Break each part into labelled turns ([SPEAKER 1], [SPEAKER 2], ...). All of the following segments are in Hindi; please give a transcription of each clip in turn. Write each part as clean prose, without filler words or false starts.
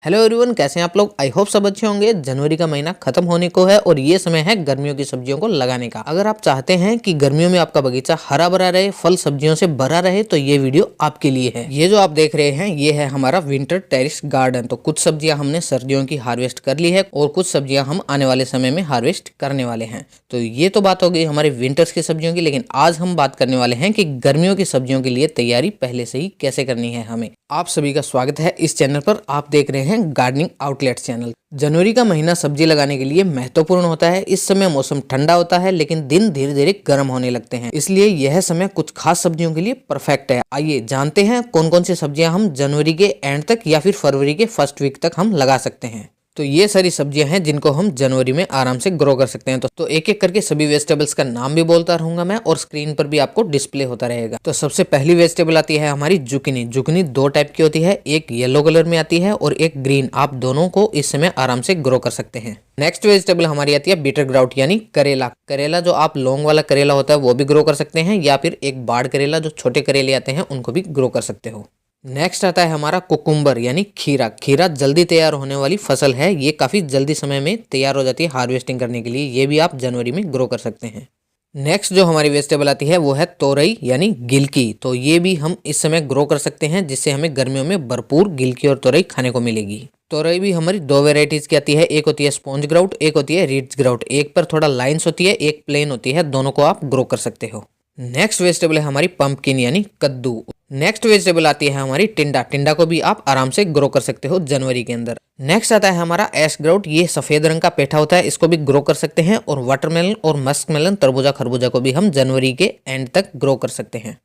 [SPEAKER 1] हेलो एवरीवन, कैसे हैं आप लोग। आई होप सब अच्छे होंगे। जनवरी का महीना खत्म होने को है और ये समय है गर्मियों की सब्जियों को लगाने का। अगर आप चाहते हैं कि गर्मियों में आपका बगीचा हरा भरा रहे, फल सब्जियों से भरा रहे, तो ये वीडियो आपके लिए है। ये जो आप देख रहे हैं ये है हमारा विंटर टेरेस गार्डन। तो कुछ सब्जियां हमने सर्दियों की हार्वेस्ट कर ली है और कुछ सब्जियां हम आने वाले समय में हार्वेस्ट करने वाले हैं। तो ये तो बात हो गई हमारे विंटर्स की सब्जियों की, लेकिन आज हम बात करने वाले हैं कि गर्मियों की सब्जियों के लिए तैयारी पहले से ही कैसे करनी है हमें। आप सभी का स्वागत है इस चैनल पर। आप देख रहे हैं गार्डनिंग आउटलेट्स चैनल। जनवरी का महीना सब्जी लगाने के लिए महत्वपूर्ण होता है। इस समय मौसम ठंडा होता है लेकिन दिन धीरे धीरे गर्म होने लगते हैं, इसलिए यह समय कुछ खास सब्जियों के लिए परफेक्ट है। आइए जानते हैं कौन कौन सी सब्जियां हम जनवरी के एंड तक या फिर फरवरी के फर्स्ट वीक तक हम लगा सकते हैं। तो ये सारी सब्जियां हैं जिनको हम जनवरी में आराम से ग्रो कर सकते हैं। तो एक एक करके सभी वेजिटेबल्स का नाम भी बोलता रहूंगा मैं और स्क्रीन पर भी आपको डिस्प्ले होता रहेगा। तो सबसे पहली वेजिटेबल आती है हमारी जुकिनी। जुकिनी दो टाइप की होती है, एक येलो कलर में आती है और एक ग्रीन। आप दोनों को इस समय आराम से ग्रो कर सकते हैं। नेक्स्ट वेजिटेबल हमारी आती है बीटर ग्राउट यानी करेला। करेला जो आप लॉन्ग वाला करेला होता है वो भी ग्रो कर सकते हैं, या फिर एक बाड़ करेला जो छोटे करेले आते हैं उनको भी ग्रो कर सकते हो। नेक्स्ट आता है हमारा कुकुम्बर यानी खीरा। खीरा जल्दी तैयार होने वाली फसल है। ये काफी जल्दी समय में तैयार हो जाती है हार्वेस्टिंग करने के लिए। ये भी आप जनवरी में ग्रो कर सकते हैं। नेक्स्ट जो हमारी वेजिटेबल आती है वो है तोरई यानी गिलकी। तो ये भी हम इस समय ग्रो कर सकते हैं, जिससे हमें गर्मियों में भरपूर गिलकी और तोरई खाने को मिलेगी। तोरई भी हमारी दो वेराइटीज की आती है, एक होती है स्पॉन्ज ग्राउट, एक होती है रिड्ज ग्राउट। एक पर थोड़ा लाइन्स होती है, एक प्लेन होती है, दोनों को आप ग्रो कर सकते हो। नेक्स्ट वेजिटेबल है हमारी पंपकिन यानी कद्दू। नेक्स्ट वेजिटेबल आती है हमारी टिंडा। टिंडा को भी आप आराम से ग्रो कर सकते हो जनवरी के अंदर। नेक्स्ट आता है हमारा एश ग्राउट। ये सफेद रंग का पेठा होता है, इसको भी ग्रो कर सकते हैं। और वाटरमेलन और मस्क मेलन, तरबूजा खरबूजा को भी हम जनवरी के एंड तक ग्रो कर सकते हैं।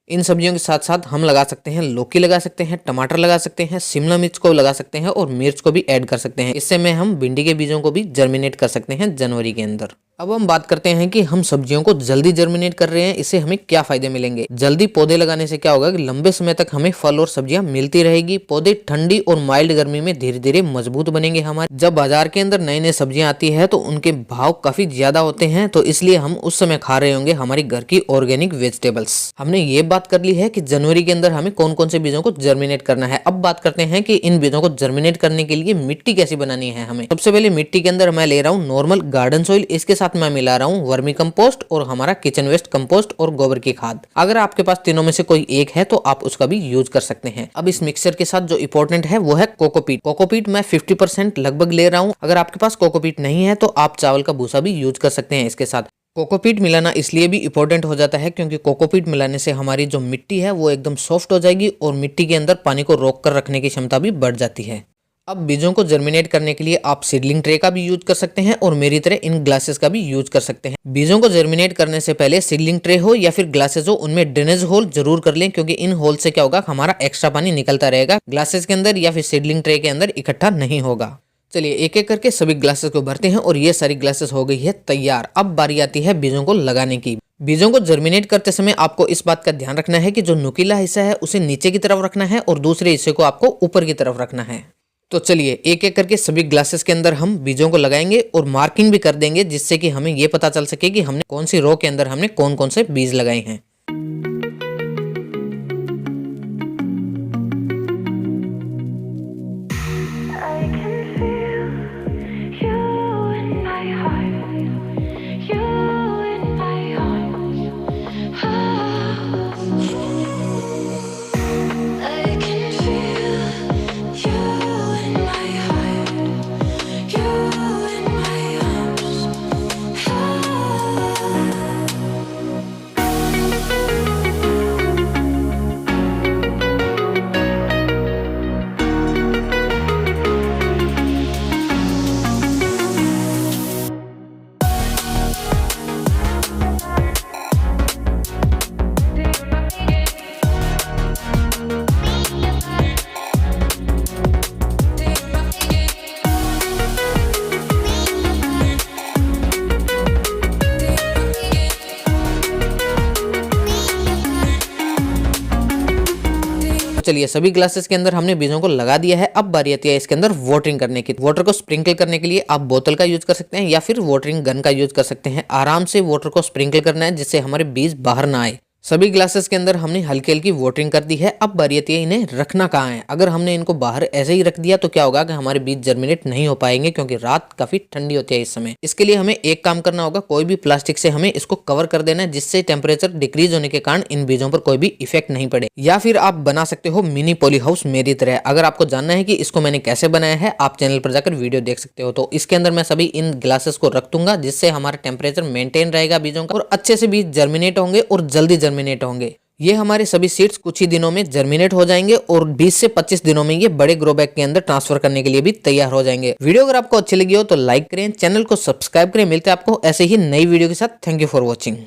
[SPEAKER 1] इन सब्जियों के साथ साथ हम लगा सकते हैं लौकी लगा सकते हैं, टमाटर लगा सकते हैं, शिमला मिर्च को लगा सकते हैं और मिर्च को भी ऐड कर सकते हैं। इससे में हम भिंडी के बीजों को भी जर्मिनेट कर सकते हैं जनवरी के अंदर। अब हम बात करते हैं कि हम सब्जियों को जल्दी जर्मिनेट कर रहे हैं, इससे हमें क्या फायदे मिलेंगे। जल्दी पौधे लगाने से क्या होगा कि लंबे समय तक हमें फल और सब्जियां मिलती रहेगी। पौधे ठंडी और माइल्ड गर्मी में धीरे धीरे मजबूत बनेंगे हमारे। जब बाजार के अंदर नई नई सब्जियां आती है तो उनके भाव काफी ज्यादा होते हैं, तो इसलिए हम उस समय खा रहे होंगे हमारी घर की ऑर्गेनिक वेजिटेबल्स। हमने ये बात कर ली है कि जनवरी के अंदर हमें कौन कौन से बीजों को जर्मिनेट करना है। अब बात करते हैं कि इन बीजों को जर्मिनेट करने के लिए मिट्टी कैसी बनानी है हमें। सबसे पहले मिट्टी के अंदर मैं ले रहा हूँ नॉर्मल गार्डन सॉइल, इसके साथ मैं मिला रहा हूँ वर्मी कंपोस्ट और हमारा किचन वेस्ट कंपोस्ट और गोबर की खाद। अगर आपके पास तीनों में से कोई एक है तो आप उसका भी यूज कर सकते हैं। अब इस मिक्सचर के साथ जो इंपॉर्टेंट है वो है कोकोपीट। कोकोपीट मैं 50% लगभग ले रहा हूँ। अगर आपके पास कोकोपीट नहीं है तो आप चावल का भूसा भी यूज कर सकते हैं इसके साथ। कोकोपीट मिलाना इसलिए भी इम्पोर्टेंट हो जाता है क्योंकि कोकोपीट मिलाने से हमारी जो मिट्टी है वो एकदम सॉफ्ट हो जाएगी और मिट्टी के अंदर पानी को रोक कर रखने की क्षमता भी बढ़ जाती है। अब बीजों को जर्मिनेट करने के लिए आप सीडलिंग ट्रे का भी यूज कर सकते हैं और मेरी तरह इन ग्लासेस का भी यूज कर सकते हैं। बीजों को जर्मिनेट करने से पहले सीडलिंग ट्रे हो या फिर ग्लासेस हो, उनमें ड्रेनेज होल जरूर कर लें, क्योंकि इन होल से क्या होगा हमारा एक्स्ट्रा पानी निकलता रहेगा, ग्लासेस के अंदर या फिर सीडलिंग ट्रे के अंदर इकट्ठा नहीं होगा। चलिए एक एक करके सभी ग्लासेस को भरते हैं और ये सारी ग्लासेस हो गई है तैयार। अब बारी आती है बीजों को लगाने की। बीजों को जर्मिनेट करते समय आपको इस बात का ध्यान रखना है कि जो नुकीला हिस्सा है उसे नीचे की तरफ रखना है और दूसरे हिस्से को आपको ऊपर की तरफ रखना है। तो चलिए एक एक करके सभी ग्लासेस के अंदर हम बीजों को लगाएंगे और मार्किंग भी कर देंगे, जिससे कि हमें ये पता चल सके कि हमने कौन सी रो के अंदर हमने कौन कौन से बीज लगाए हैं। चलिए सभी ग्लासेस के अंदर हमने बीजों को लगा दिया है। अब बारी आती है इसके अंदर वाटरिंग करने की। वाटर को स्प्रिंकल करने के लिए आप बोतल का यूज कर सकते हैं या फिर वाटरिंग गन का यूज कर सकते हैं। आराम से वाटर को स्प्रिंकल करना है जिससे हमारे बीज बाहर ना आए। सभी ग्लासेस के अंदर हमने हल्की हल्की वाटरिंग कर दी है। अब बारी आती है इन्हें रखना कहाँ है। अगर हमने इनको बाहर ऐसे ही रख दिया तो क्या होगा कि हमारे बीज जर्मिनेट नहीं हो पाएंगे, क्योंकि रात काफी ठंडी होती है इस समय। इसके लिए हमें एक काम करना होगा, कोई भी प्लास्टिक से हमें इसको कवर कर देना है, जिससे टेम्परेचर डिक्रीज होने के कारण इन बीजों पर कोई भी इफेक्ट नहीं पड़े। या फिर आप बना सकते हो मिनी पॉली हाउस मेरी तरह। अगर आपको जानना है कि इसको मैंने कैसे बनाया है, आप चैनल पर जाकर वीडियो देख सकते हो। तो इसके अंदर मैं सभी इन ग्लासेस को रख दूंगा, जिससे हमारा टेम्परेचर मेंटेन रहेगा बीजों का, और अच्छे से बीज जर्मिनेट होंगे और जल्दी जर्मिनेट होंगे। ये हमारे सभी सीड्स कुछ ही दिनों में जर्मिनेट हो जाएंगे और 20 से 25 दिनों में ये बड़े ग्रो बैग के अंदर ट्रांसफर करने के लिए भी तैयार हो जाएंगे। वीडियो अगर आपको अच्छी लगी हो तो लाइक करें, चैनल को सब्सक्राइब करें। मिलते हैं आपको ऐसे ही नई वीडियो के साथ। Thank you for watching.